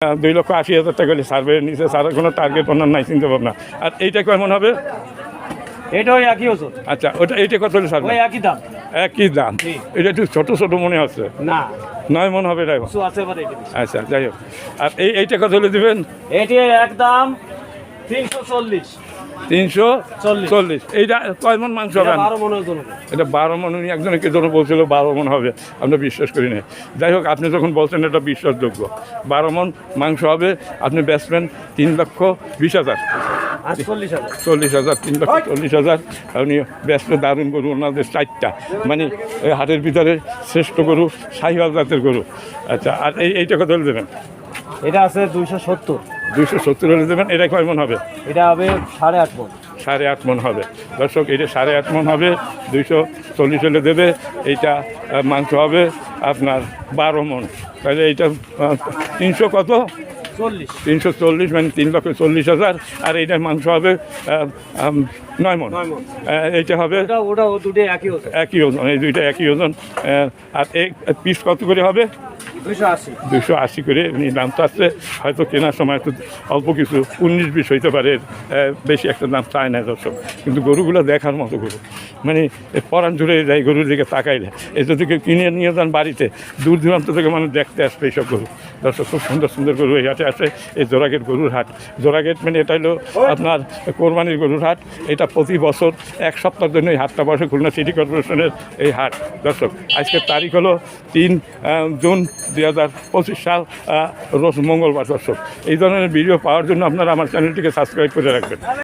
2,80,000 টাকা হলে সার্ভে নিচে সারার কোনো টার্গেট ওনার নাই, চিন্তা ভাবনা। আর এইটা কেমন হবে? এটাও একই ওজন। আচ্ছা, ওটা এইটা কত হলে সার্ভে? ওই একই দাম। একই দাম। এটা একটু ছোটো ছোটো মনে হচ্ছে। না, 9 মন হবে ড্রাইভার। কিছু আছে এবারে এটা বেশি। আচ্ছা, যাই হোক। আর এইটা কত হলে দেবেন? এটি একদম 340। 340। এইটা কয় মন মাংস হবে? 12 মনের ওজন হবে। এটা 12 মন। উনি একজনকে জন্য বলছিল 12 মন হবে, আমরা বিশ্বাস করি না। যাই হোক, আপনি যখন বলছেন এটা বিশ্বাসযোগ্য, 12 মন মাংস হবে। আপনি বেচবেন 3,20,000। 40,000। 40,000, 3,40,000। আপনি ব্যস্ত দারুণ গরু, ওনাদের 4টা, মানে ওই হাটের ভিতরে শ্রেষ্ঠ গরু, শাহিওয়াল জাতের গরু। আচ্ছা, আর এইটা কত হলে দেবেন? এটা আছে 270। 270 হলে দেবেন। এটা কয় মন হবে? এটা হবে 8.5 মন। 8.5 মন হবে। দর্শক, এটা 8.5 মন হবে, 240 হলে দেবে। এইটা মাংস হবে আপনার 12 মন। তাহলে এইটা 300 কত? 340, মানে 3,40,000। আর এইটার মাংস হবে 9 মন। এইটা হবে ওটাও দুটোই একই ওজন। একই ওজন, এই দুইটা একই ওজন। আর এই পিস কত করে হবে? 280। 280 করে এমনি দাম তো আসছে। হয়তো কেনার সময় একটু অল্প কিছু 19-20 হইতে পারে, বেশি একটা দাম চায় না দর্শক। কিন্তু গরুগুলো দেখার মতো গরু, মানে পরাণ জুড়ে যায় গরুর দিকে তাকাইলে। এটা থেকে কিনে নিয়ে যান বাড়িতে, দূর দূরান্ত থেকে মানুষ দেখতে আসবে এইসব গরু। দর্শক, খুব সুন্দর সুন্দর গরু এই হাটে আছে। এই জোড়াগেট গরুর হাট। জোড়াগেট মানে এটা হলো আপনার কোরবানির গরুর হাট। এটা প্রতি বছর 1 সপ্তাহের জন্য এই হাটটা বসে, খুলনা সিটি কর্পোরেশনের এই হাট। দর্শক, আজকের তারিখ হলো 3 জুন 2025 সাল, রোজ মঙ্গলবার। দর্শক, এই ধরনের ভিডিও পাওয়ার জন্য আপনারা আমার চ্যানেলটিকে সাবস্ক্রাইব করে রাখবেন।